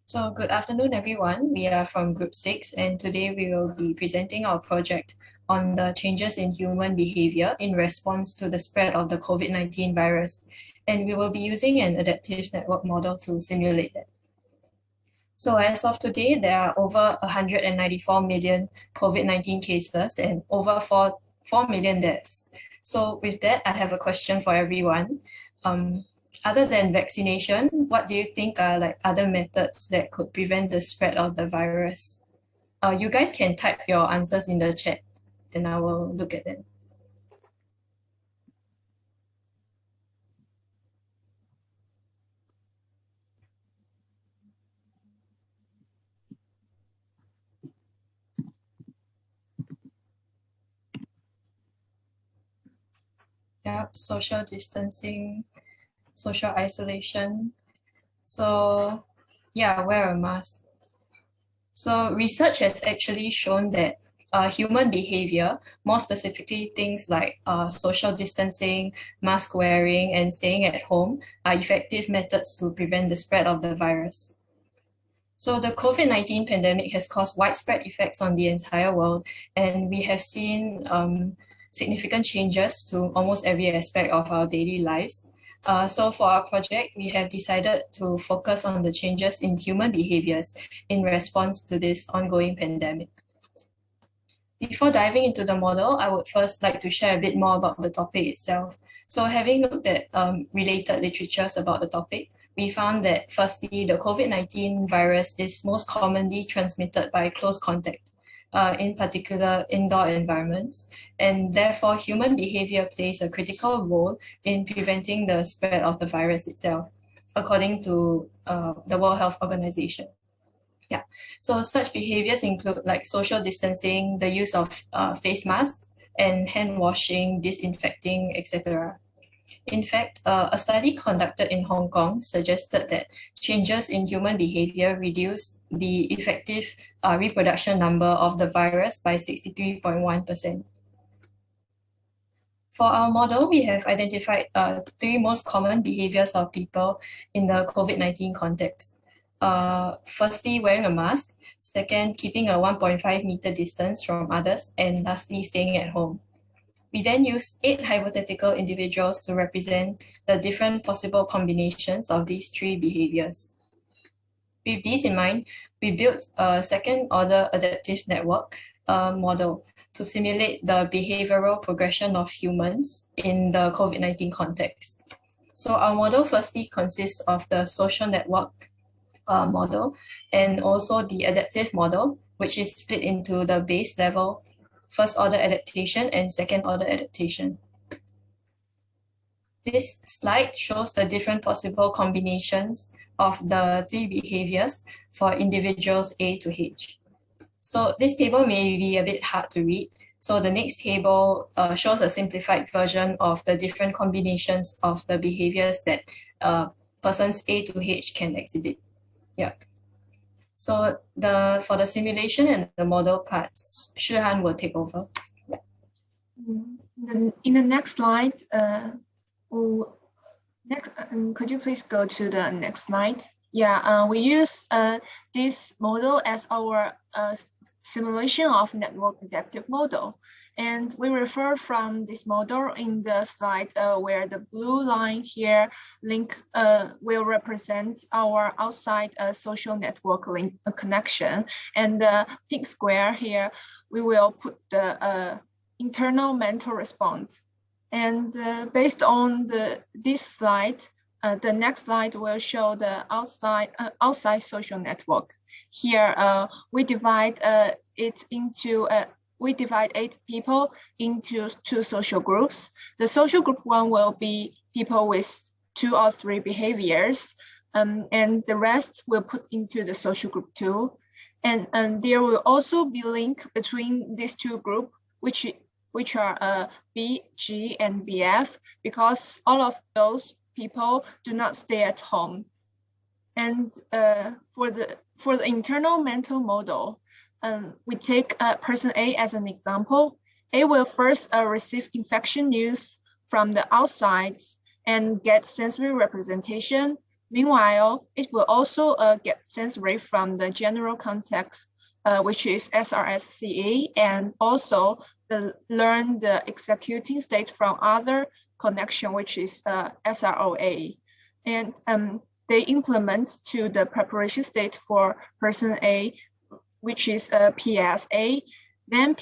So good afternoon, everyone. We are from Group 6, and today we will be presenting our project on the changes in human behavior in response to the spread of the COVID-19 virus. And we will be using an adaptive network model to simulate that. So as of today, there are over 194 million COVID-19 cases and over 4 million deaths. So with that, I have a question for everyone. Other than vaccination, what do you think are like other methods that could prevent the spread of the virus? You guys can type your answers in the chat and I will look at them. Yeah, social distancing, social isolation. So yeah, wear a mask. So research has actually shown that human behavior, more specifically things like social distancing, mask wearing, and staying at home, are effective methods to prevent the spread of the virus. So the COVID-19 pandemic has caused widespread effects on the entire world, and we have seen significant changes to almost every aspect of our daily lives. So for our project, we have decided to focus on the changes in human behaviors in response to this ongoing pandemic. Before diving into the model, I would first like to share a bit more about the topic itself. So having looked at related literatures about the topic, we found that firstly, the COVID-19 virus is most commonly transmitted by close contact, in particular indoor environments, and therefore human behavior plays a critical role in preventing the spread of the virus itself, according to the World Health Organization. Yeah, so such behaviors include like social distancing, the use of face masks, and hand washing, disinfecting, etc. In fact, a study conducted in Hong Kong suggested that changes in human behavior reduced the effective reproduction number of the virus by 63.1%. For our model, we have identified three most common behaviors of people in the COVID-19 context. Firstly, wearing a mask. Second, keeping a 1.5 meter distance from others. And lastly, staying at home. We then used 8 hypothetical individuals to represent the different possible combinations of these three behaviors. With these in mind, we built a second-order adaptive network model to simulate the behavioral progression of humans in the COVID-19 context. So our model firstly consists of the social network model and also the adaptive model, which is split into the base level, first order adaptation, and second order adaptation. This slide shows the different possible combinations of the three behaviors for individuals A to H. So this table may be a bit hard to read. So the next table shows a simplified version of the different combinations of the behaviors that persons A to H can exhibit. Yeah. So for the simulation and the model parts, Shihan will take over. Yeah. In the next slide, could you please go to the next slide? Yeah, we use this model as our simulation of network adaptive model. And we refer from this model in the slide where the blue line here will represent our outside social network link connection. And the pink square here, we will put the internal mental response. And based on this slide, the next slide will show the outside social network. Here, we divide we divide 8 people into 2 social groups. The social group 1 will be people with 2 or 3 behaviors, and the rest will put into the social group 2. And there will also be link between these 2 groups, which are B, G, and BF, because all of those people do not stay at home. And for the internal mental model, we take person A as an example. A will first receive infection news from the outside and get sensory representation. Meanwhile, it will also get sensory from the general context, which is SRSCA, and also learn the executing state from other connection, which is SROA. And they implement to the preparation state for person A, which is PSA. Then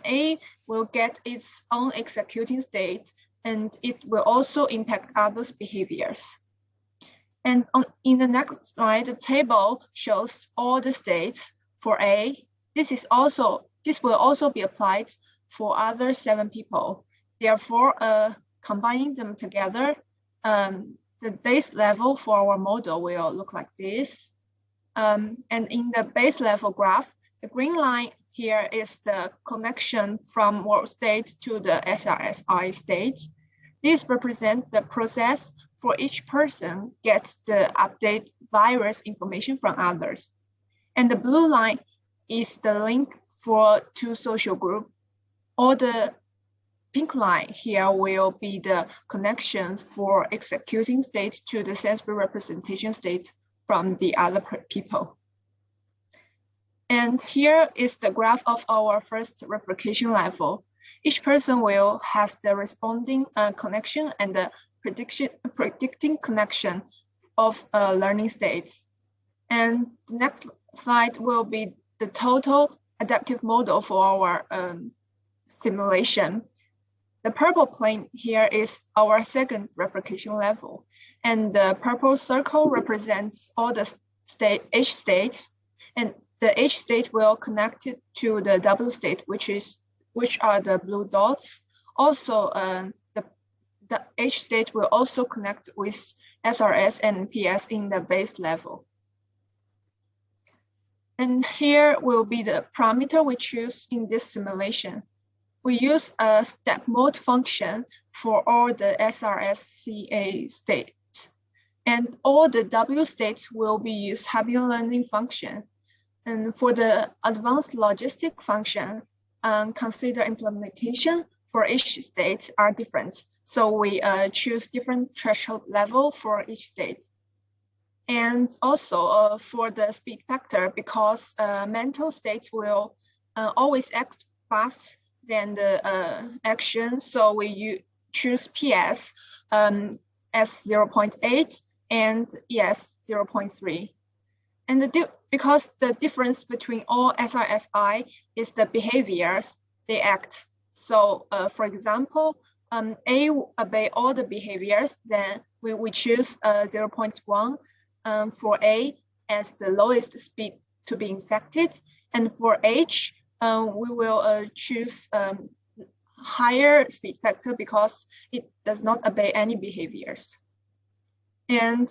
A will get its own executing state, and it will also impact others' behaviors. And in the next slide, the table shows all the states for A. This will also be applied for other 7 people. Therefore, combining them together, the base level for our model will look like this. And in the base level graph, the green line here is the connection from world state to the SRSI state. This represents the process for each person gets the update virus information from others. And the blue line is the link for 2 social groups. Or the pink line here will be the connection for executing state to the sensory representation state from the other people. And here is the graph of our first replication level. Each person will have the responding connection and the predicting connection of learning states. And the next slide will be the total adaptive model for our simulation. The purple plane here is our second replication level, and the purple circle represents all the H states, and the H state will connect it to the W state, which are the blue dots. Also, the H state will also connect with SRS and PS in the base level. And here will be the parameter we choose in this simulation. We use a step mode function for all the SRSCA states. And all the W states will be used happy learning function. And for the advanced logistic function, consider implementation for each state are different. So we choose different threshold level for each state. And also for the speed factor, because mental states will always act fast than the action. So we choose PS as 0.8 and ES 0.3. And because the difference between all SRSI is the behaviors they act. So for example, A obey all the behaviors, then we choose 0.1 for A as the lowest speed to be infected. And for H, we will choose higher speed factor because it does not obey any behaviors. And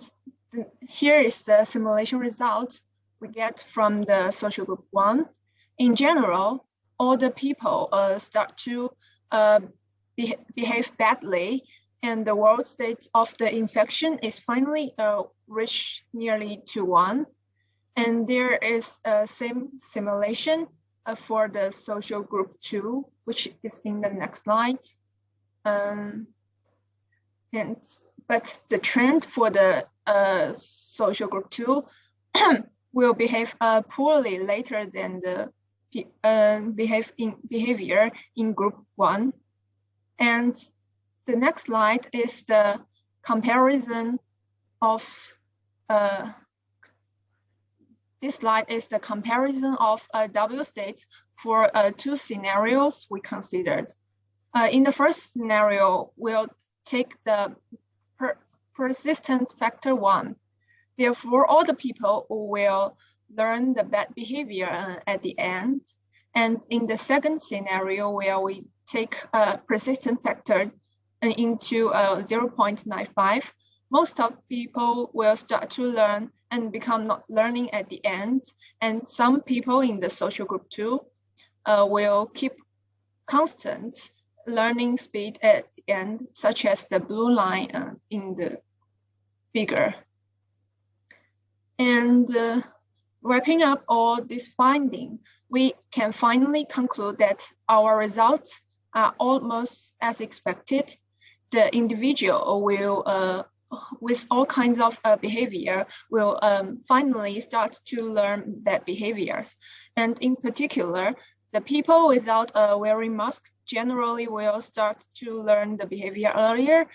here is the simulation result we get from the social group 1. In general, all the people start to behave badly, and the world state of the infection is finally reached nearly to 1. And there is a same simulation for the social group 2, which is in the next slide. But the trend for the social group 2 will behave poorly later than the behavior in group 1. And the next slide is the comparison of this slide is the comparison of W states for 2 scenarios we considered. In the first scenario, we'll take the persistent factor 1. Therefore, all the people will learn the bad behavior at the end. And in the second scenario, where we take a persistent factor into 0.95, most of people will start to learn and become not learning at the end. And some people in the social group 2 will keep constant learning speed at the end, such as the blue line in the figure. And wrapping up all this finding, we can finally conclude that our results are almost as expected. The individual will with all kinds of behavior will finally start to learn that behaviors. And in particular, the people without wearing mask generally will start to learn the behavior earlier,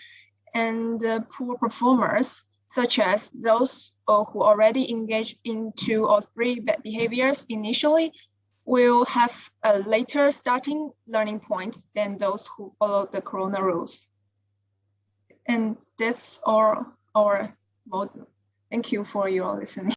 and poor performers, such as those who already engaged in 2 or 3 bad behaviors initially, will have a later starting learning points than those who follow the Corona rules. And that's all our model. Thank you for your listening.